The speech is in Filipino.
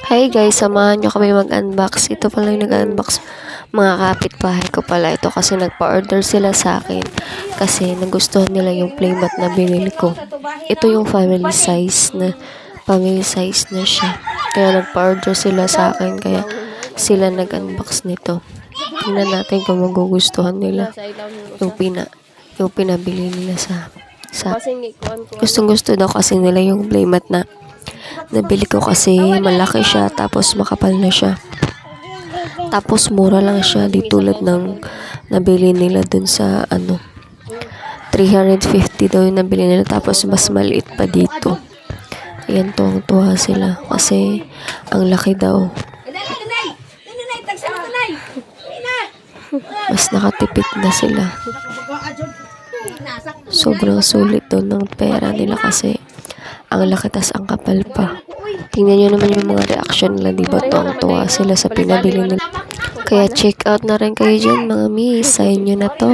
Hi guys, samahan nyo kami mag-unbox. Ito pala yung nag-unbox. Mga kapitbahay ko pala ito kasi nagpa-order sila sa akin. Kasi nagustuhan nila yung playmat na binili ko. Ito yung family size na siya. Kaya nagpa-order sila sa akin. Kaya sila nag-unbox nito. Tingnan natin kung magugustuhan nila yung pinabili nila sa gustong-gusto daw kasi nila yung playmat na nabili ko kasi malaki siya tapos makapal na siya. Tapos mura lang siya di tulad ng nabili nila dun sa 350 daw yung nabili nila tapos mas maliit pa dito. Ayan, tuwang-tuwa sila kasi ang laki daw. Mas nakatipid na sila. Sobrang sulit daw ng pera nila kasi ang laki tas ang kapal pa. Tingnan nyo naman yung mga reaction nila, diba? Tuwang-tuwa sila sa pinabili nila. Kaya check out na rin kayo dyan mga miss. Sa inyo na to.